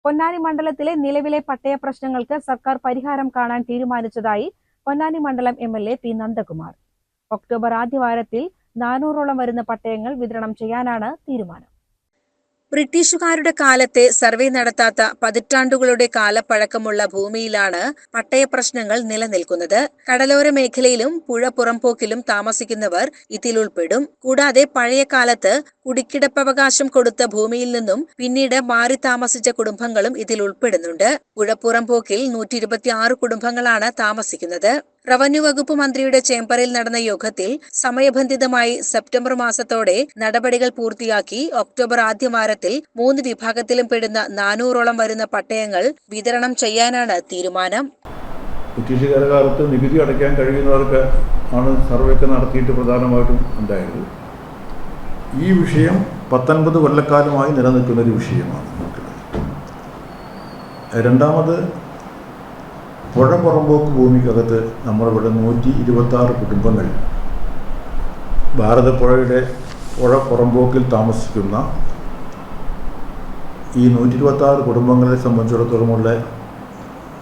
പൊന്നാനി മണ്ഡലത്തിലെ നിലവിലെ പട്ടയ പ്രശ്നങ്ങൾക്ക് സർക്കാർ പരിഹാരം കാണാൻ തീരുമാനിച്ചതായി പൊന്നാനി മണ്ഡലം MLA പി നന്ദകുമാർ. ഒക്ടോബർ ആദ്യവാരത്തിൽ 400ഓളം വരുന്ന പട്ടയങ്ങൾ വിതരണം ചെയ്യാനാണ് തീരുമാനം. ബ്രിട്ടീഷുകാരുടെ കാലത്തെ സർവേ നടത്താത്ത പതിറ്റാണ്ടുകളുടെ കാലപ്പഴക്കമുള്ള ഭൂമിയിലാണ് പട്ടയ പ്രശ്നങ്ങൾ നിലനിൽക്കുന്നത്. കടലോര മേഖലയിലും പുഴ പുറംപോക്കിലും താമസിക്കുന്നവർ ഇതിൽ ഉൾപ്പെടും. കൂടാതെ പഴയ കാലത്ത് കുടിക്കിടപ്പവകാശം കൊടുത്ത ഭൂമിയിൽ നിന്നും പിന്നീട് മാറി താമസിച്ച കുടുംബങ്ങളും ഇതിൽ ഉൾപ്പെടുന്നുണ്ട്. പുഴപ്പുറംപോക്കിൽ 126 കുടുംബങ്ങളാണ് താമസിക്കുന്നത്. റവന്യൂ വകുപ്പ് മന്ത്രിയുടെ ചേംബറിൽ നടന്ന യോഗത്തിൽ സമയബന്ധിതമായി സെപ്റ്റംബർ മാസത്തോടെ നടപടികൾ പൂർത്തിയാക്കി ഒക്ടോബർ ആദ്യവാരത്തിൽ 3 വിഭാഗത്തിലും പെടുന്ന 400ഓളം വരുന്ന പട്ടയങ്ങൾ വിതരണം ചെയ്യാനാണ് തീരുമാനം. ബ്രിട്ടീഷുകാരുടെ കാലത്ത് നികുതി അടയ്ക്കാൻ കഴിയുന്നവർക്ക് ആണ് സർവേക്ക് നടത്തിയിട്ട് പ്രധാനമായിട്ടും ഉണ്ടായത്. ഈ വിഷയം 19 കൊല്ലക്കാലമായി നിലനിൽക്കുന്ന ഒരു വിഷയമാണ്. രണ്ടാമത്, പുഴ പുറമ്പോക്ക് ഭൂമിക്കകത്ത് നമ്മളിവിടെ 126 കുടുംബങ്ങൾ ഭാരതപ്പുഴയുടെ പുഴ പുറമ്പോക്കിൽ താമസിക്കുന്ന ഈ 126 കുടുംബങ്ങളെ സംബന്ധിച്ചിടത്തോളമുള്ള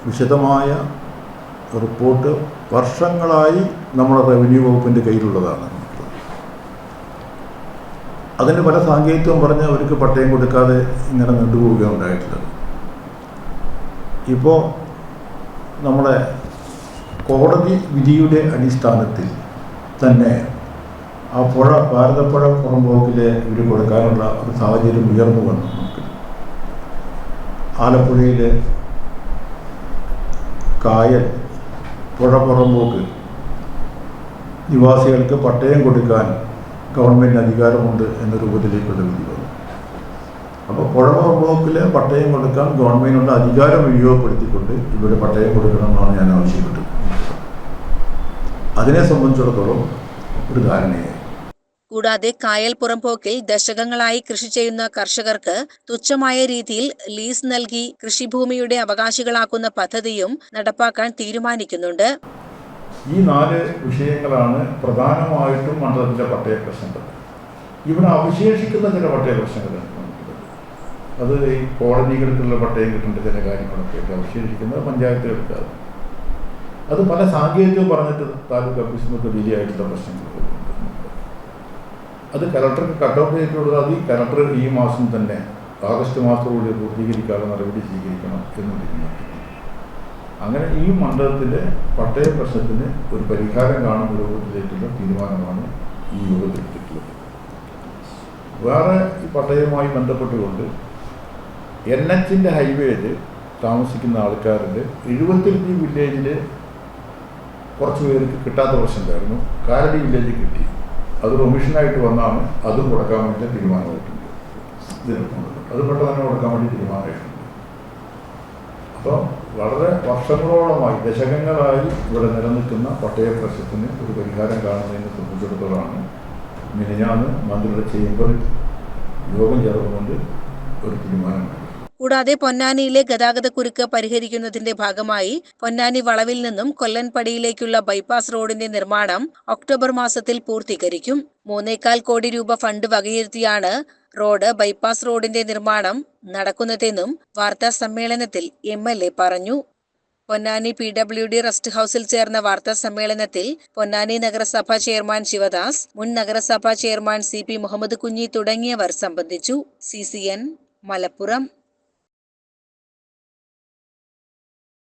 വിശദമായ റിപ്പോർട്ട് വർഷങ്ങളായി നമ്മുടെ റവന്യൂ വകുപ്പിൻ്റെ കയ്യിലുള്ളതാണ്. അതിന് പല സാങ്കേതികത്വം പറഞ്ഞ് അവർക്ക് പട്ടയം കൊടുക്കാതെ ഇങ്ങനെ നീണ്ടുപോവുകയാണ് ഉണ്ടായിട്ടുള്ളത്. ഇപ്പോൾ നമ്മുടെ കോടതി വിധിയുടെ അടിസ്ഥാനത്തിൽ തന്നെ ആ പുഴ ഭാരതപ്പുഴ പുറമ്പോക്കിലെ ഇവർ കൊടുക്കാനുള്ള ഒരു സാഹചര്യം ഉയർന്നു വന്നു. നമുക്ക് ആലപ്പുഴയിലെ കായൽ പുഴ പുറമ്പോക്ക് നിവാസികൾക്ക് പട്ടയം കൊടുക്കാൻ ഗവൺമെൻറ് അധികാരമുണ്ട് എന്ന രൂപത്തിലേക്കുള്ള വിധി വന്നു. അപ്പോൾ പുഴ പുറമ്പോക്കിലെ പട്ടയം കൊടുക്കാൻ ഗവൺമെൻറ്റിനുള്ള അധികാരം ഉപയോഗപ്പെടുത്തിക്കൊണ്ട് ഇവിടെ പട്ടയം കൊടുക്കണമെന്നാണ് ഞാൻ ആവശ്യപ്പെട്ടത്. അതിനെ സംബന്ധിച്ചിടത്തോളം ഒരു ധാരണയായി. കൂടാതെ കായൽ പുറംപോക്കിൽ ദശകങ്ങളായി കൃഷി ചെയ്യുന്ന കർഷകർക്ക് തുച്ഛമായ രീതിയിൽ ലീസ് നൽകി കൃഷിഭൂമിയുടെ അവകാശികളാക്കുന്ന പദ്ധതിയും നടപ്പാക്കാൻ തീരുമാനിക്കുന്നുണ്ട്. ഈ 4 വിഷയങ്ങളാണ് പ്രധാനമായിട്ടും മണ്ഡലത്തിലെ പട്ടയ പ്രശ്നങ്ങൾ. ഇവിടെ അവശേഷിക്കുന്ന ചില പട്ടയ പ്രശ്നങ്ങളുണ്ട്. അത് ഈ കോളനികൾക്കുള്ള പട്ടയം കിട്ടേണ്ട ചില കാര്യങ്ങളൊക്കെ അവശേഷിക്കുന്നത് പഞ്ചായത്തുകൾക്കാണ്. അത് പല സാങ്കേതികവും പറഞ്ഞിട്ട് താലൂക്ക് ഓഫീസിനൊക്കെ ഡിലേ പ്രശ്നങ്ങൾ. അത് കലക്ടർക്ക് കട്ടൗട്ട് ചെയ്തിട്ടുള്ളത്. അത് ഈ കലക്ടർ ഈ മാസം തന്നെ ആഗസ്റ്റ് മാസത്തോടെ പൂർത്തീകരിക്കാനുള്ള നടപടി സ്വീകരിക്കണം എന്ന് തീരുമാനിക്കുന്നു. അങ്ങനെ ഈ മണ്ഡലത്തിലെ പട്ടയ പ്രശ്നത്തിന് ഒരു പരിഹാരം കാണുന്ന രൂപത്തിലേക്കുള്ള തീരുമാനമാണ് ഈ യോഗത്തിലെടുത്തിട്ടുള്ളത്. വേറെ ഈ പട്ടയവുമായി ബന്ധപ്പെട്ടുകൊണ്ട് NH ഹൈവേയിൽ താമസിക്കുന്ന ആൾക്കാരുടെ 75 വില്ലേജിൽ കുറച്ച് പേർക്ക് കിട്ടാത്ത പ്രശ്നമുണ്ടായിരുന്നു. കാലടി വില്ലേജ് കിട്ടി. അത് ഒമിഷനായിട്ട് വന്നാണ് അതും കൊടുക്കാൻ വേണ്ടി തീരുമാനമായിട്ടുണ്ട്. അത് പെട്ടെന്ന് തന്നെ കൊടുക്കാൻ വേണ്ടി തീരുമാനമായിട്ടുണ്ട്. അപ്പോൾ വളരെ വർഷങ്ങളോളമായി ദശകങ്ങളായി ഇവിടെ നിലനിൽക്കുന്ന പട്ടയ പ്രശ്നത്തിന് ഒരു പരിഹാരം കാണുന്നതിനെ സംബന്ധിച്ചിടത്തോളമാണ് മിനിഞ്ഞാന്ന് മന്ത്രിയുടെ ചേംബറിൽ യോഗം ചേർന്നുകൊണ്ട് ഒരു തീരുമാനമുണ്ട്. കൂടാതെ പൊന്നാനിയിലെ ഗതാഗതക്കുരുക്ക് പരിഹരിക്കുന്നതിന്റെ ഭാഗമായി പൊന്നാനി വളവിൽ നിന്നും കൊല്ലൻപടിയിലേക്കുള്ള ബൈപ്പാസ് റോഡിന്റെ നിർമ്മാണം ഒക്ടോബർ മാസത്തിൽ പൂർത്തീകരിക്കും. 3.25 കോടി രൂപ ഫണ്ട് വകയിരുത്തിയാണ് റോഡ് ബൈപ്പാസ് റോഡിന്റെ നിർമ്മാണം നടക്കുന്നതെന്നും വാർത്താ സമ്മേളനത്തിൽ MLA പറഞ്ഞു. പൊന്നാനി PWD റെസ്റ്റ് ഹൌസിൽ ചേർന്ന വാർത്താ സമ്മേളനത്തിൽ പൊന്നാനി നഗരസഭാ ചെയർമാൻ ശിവദാസ്, മുൻ നഗരസഭാ ചെയർമാൻ CP മുഹമ്മദ് കുഞ്ഞി തുടങ്ങിയവർ സംബന്ധിച്ചു. CCN മലപ്പുറം.